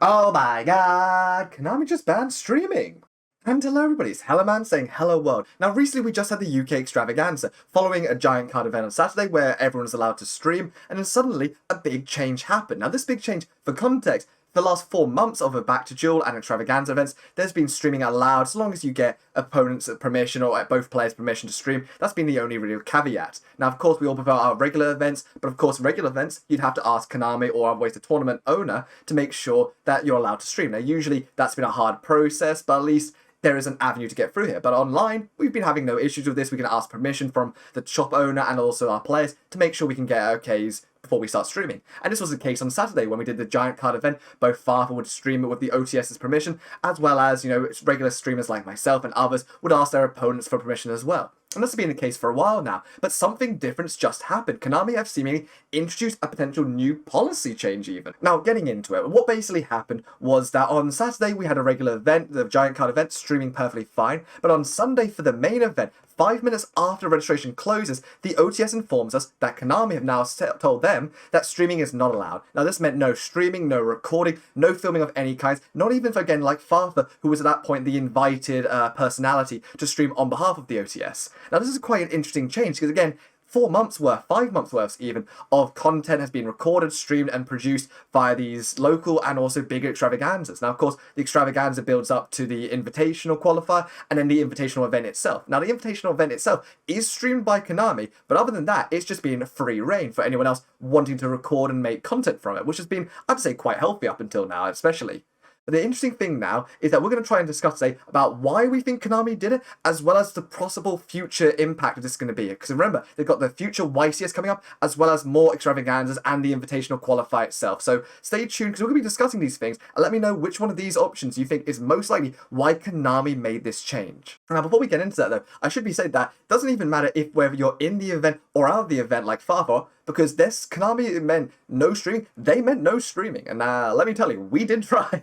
Oh my god, Konami just banned streaming. And hello everybody, it's Helloman saying hello world. Now recently we just had the UK Extravaganza, following a giant card event on Saturday where everyone was allowed to stream, and then suddenly a big change happened. Now this big change, for context, for the last 4 months of a Back to Duel and Extravaganza events, there's been streaming allowed as long as you get opponents' permission or both players' permission to stream. That's been the only real caveat. Now, of course, we all prefer our regular events, but of course, regular events, you'd have to ask Konami or otherwise the tournament owner to make sure that you're allowed to stream. Now, usually that's been a hard process, but at least there is an avenue to get through here. But online, we've been having no issues with this. We can ask permission from the shop owner and also our players to make sure we can get okays before we start streaming. And this was the case on Saturday when we did the giant card event. Both Farther would stream it with the OTS's permission, as well as, regular streamers like myself and others would ask their opponents for permission as well. And this has been the case for a while now, but something different's just happened. Konami have seemingly introduced a potential new policy change even. Now, getting into it, what basically happened was that on Saturday we had a regular event, the giant card event, streaming perfectly fine, but on Sunday for the main event, 5 minutes after registration closes, the OTS informs us that Konami have now told them that streaming is not allowed. Now this meant no streaming, no recording, no filming of any kinds, not even for, again, like Farther, who was at that point the invited personality to stream on behalf of the OTS. Now this is quite an interesting change because, again, 4 months worth, 5 months worth even, of content has been recorded, streamed, and produced via these local and also bigger extravaganzas. Now, of course, the extravaganza builds up to the invitational qualifier and then the invitational event itself. Now, the invitational event itself is streamed by Konami, but other than that, it's just been free reign for anyone else wanting to record and make content from it, which has been, I'd say, quite healthy up until now, especially. But the interesting thing now is that we're going to try and discuss today about why we think Konami did it, as well as the possible future impact of this is going to be. Because remember, they've got the future YCS coming up, as well as more extravaganzas and the invitational qualifier itself. So stay tuned, because we're going to be discussing these things, and let me know which one of these options you think is most likely why Konami made this change. Now, before we get into that though, I should be saying that it doesn't even matter if whether you're in the event or out of the event like Farther, because this Konami meant no streaming, they meant no streaming. And let me tell you, we did try.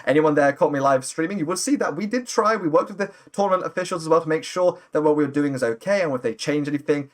Anyone there caught me live streaming, you will see that we did try. We worked with the tournament officials as well to make sure that what we were doing is okay, and if they change anything,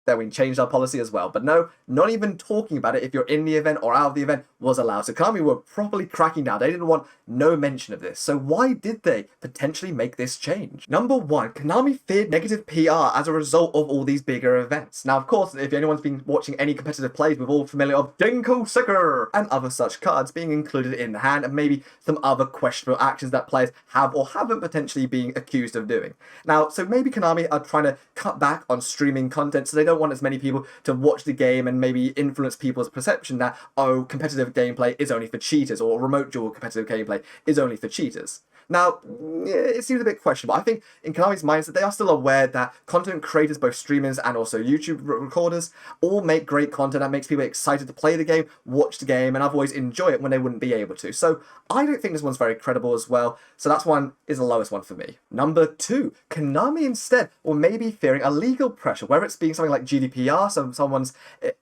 then we changed our policy as well. But no, not even talking about it if you're in the event or out of the event was allowed. So Konami were properly cracking down. They didn't want no mention of this. So why did they potentially make this change? Number one, Konami feared negative PR as a result of all these bigger events. Now, of course, if anyone's been watching any competitive plays, we're all familiar of Dinko Sicker and other such cards being included in the hand, and maybe some other questionable actions that players have or haven't potentially been accused of doing. Now, so maybe Konami are trying to cut back on streaming content, so they don't want as many people to watch the game and maybe influence people's perception that, oh, competitive gameplay is only for cheaters, or remote duel competitive gameplay is only for cheaters. Now, it seems a bit questionable. I think in Konami's minds that they are still aware that content creators, both streamers and also YouTube recorders, all make great content that makes people excited to play the game, watch the game, and otherwise enjoy it when they wouldn't be able to. So I don't think this one's very credible as well. So that's one is the lowest one for me. Number two, Konami instead were maybe fearing a legal pressure, whether it's being something like GDPR, so someone's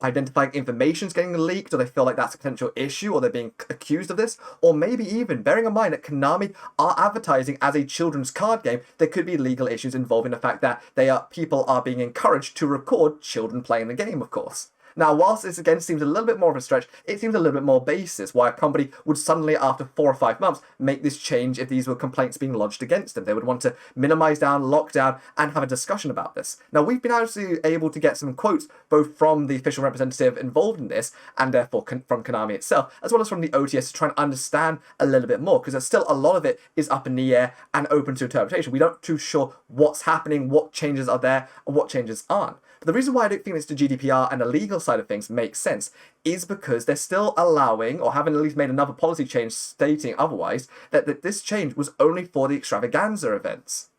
identifying information's getting leaked, or they feel like that's a potential issue, or they're being accused of this, or maybe even bearing in mind that Konami are advertising as a children's card game, there could be legal issues involving the fact that people are being encouraged to record children playing the game, of course. Now, whilst this again seems a little bit more of a stretch, it seems a little bit more basis why a company would suddenly, after 4 or 5 months, make this change if these were complaints being lodged against them. They would want to minimize down, lock down, and have a discussion about this. Now, we've been actually able to get some quotes both from the official representative involved in this, and therefore from Konami itself, as well as from the OTS, to try and understand a little bit more, because there's still a lot of it is up in the air and open to interpretation. We're not too sure what's happening, what changes are there, and what changes aren't. But the reason why I don't think it's the GDPR and the legal side of things makes sense is because they're still allowing, or haven't at least made another policy change stating otherwise, that this change was only for the extravaganza events.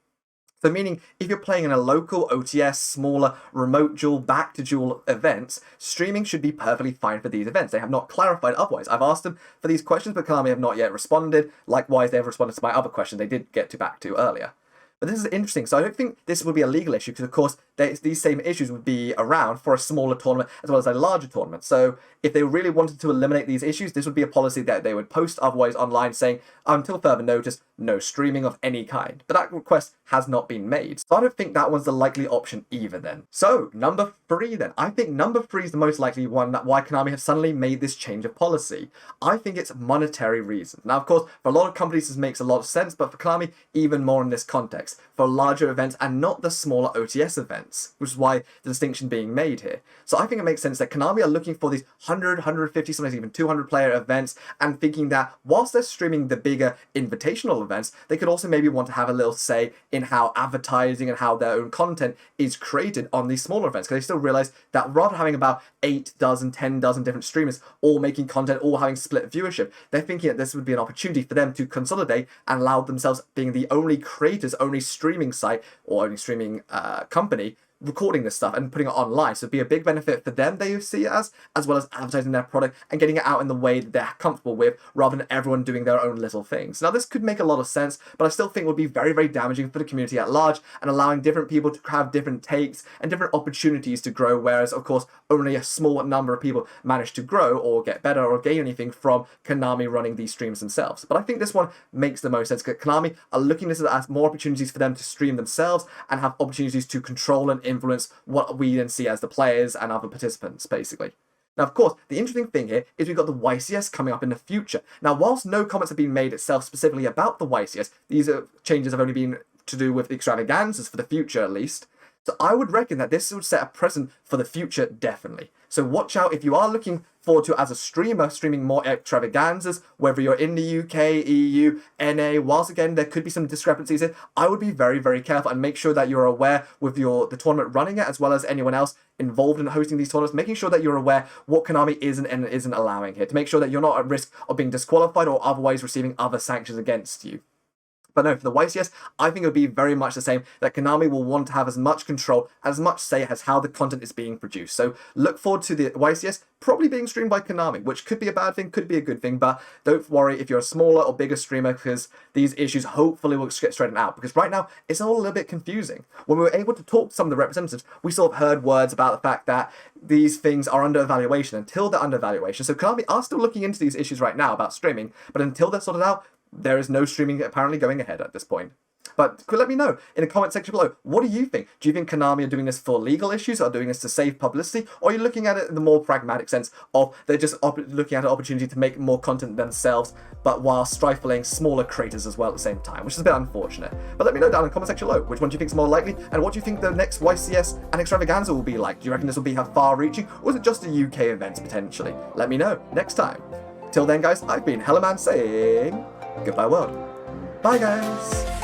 So meaning, if you're playing in a local OTS, smaller, remote duel, back to duel events, streaming should be perfectly fine for these events. They have not clarified otherwise. I've asked them for these questions, but Konami have not yet responded. Likewise, they have responded to my other question they did get back to earlier. But this is interesting, so I don't think this would be a legal issue, because of course these same issues would be around for a smaller tournament as well as a larger tournament. So if they really wanted to eliminate these issues, this would be a policy that they would post otherwise online saying, until further notice, no streaming of any kind. But that request has not been made. So I don't think that one's the likely option either then. So number 3 then. I think number 3 is the most likely one that why Konami have suddenly made this change of policy. I think it's monetary reasons. Now, of course, for a lot of companies this makes a lot of sense, but for Konami, even more in this context. For larger events and not the smaller OTS events, which is why the distinction being made here. So I think it makes sense that Konami are looking for these 100, 150, sometimes even 200 player events and thinking that whilst they're streaming the bigger invitational events, they could also maybe want to have a little say in how advertising and how their own content is created on these smaller events. Because they still realize that rather than having about 8 dozen, 10 dozen different streamers all making content, all having split viewership, they're thinking that this would be an opportunity for them to consolidate and allow themselves being the only creators, only streaming site or only streaming company recording this stuff and putting it online. So it'd be a big benefit for them, they see it as well as advertising their product and getting it out in the way that they're comfortable with rather than everyone doing their own little things. Now, this could make a lot of sense, but I still think it would be very, very damaging for the community at large and allowing different people to have different takes and different opportunities to grow, whereas, of course, only a small number of people manage to grow or get better or gain anything from Konami running these streams themselves. But I think this one makes the most sense because Konami are looking at this as more opportunities for them to stream themselves and have opportunities to control and influence what we then see as the players and other participants, basically. Now, of course, the interesting thing here is we've got the YCS coming up in the future. Now, whilst no comments have been made itself specifically about the YCS, these changes have only been to do with the extravaganzas for the future, at least. So I would reckon that this would set a precedent for the future, definitely. So watch out if you are looking forward to, as a streamer, streaming more extravaganzas, whether you're in the UK, EU, NA, whilst again, there could be some discrepancies here, I would be very, very careful and make sure that you're aware with the tournament running it, as well as anyone else involved in hosting these tournaments, making sure that you're aware what Konami isn't and isn't allowing here, to make sure that you're not at risk of being disqualified or otherwise receiving other sanctions against you. But no, for the YCS, I think it would be very much the same, that Konami will want to have as much control, as much say as how the content is being produced. So look forward to the YCS probably being streamed by Konami, which could be a bad thing, could be a good thing, but don't worry if you're a smaller or bigger streamer, because these issues hopefully will get straightened out, because right now it's all a little bit confusing. When we were able to talk to some of the representatives, we sort of heard words about the fact that these things are under evaluation until they're under evaluation. So Konami are still looking into these issues right now about streaming, but until they're sorted out, there is no streaming apparently going ahead at this point. But let me know in the comment section below, what do you think? Do you think Konami are doing this for legal issues, or doing this to save publicity? Or are you looking at it in the more pragmatic sense of they're just looking at an opportunity to make more content themselves, but while stifling smaller creators as well at the same time, which is a bit unfortunate. But let me know down in the comment section below, which one do you think is more likely, and what do you think the next YCS and Extravaganza will be like? Do you reckon this will be far-reaching, or is it just a UK event potentially? Let me know next time. Till then, guys, I've been Helloman saying goodbye, world. Bye, guys.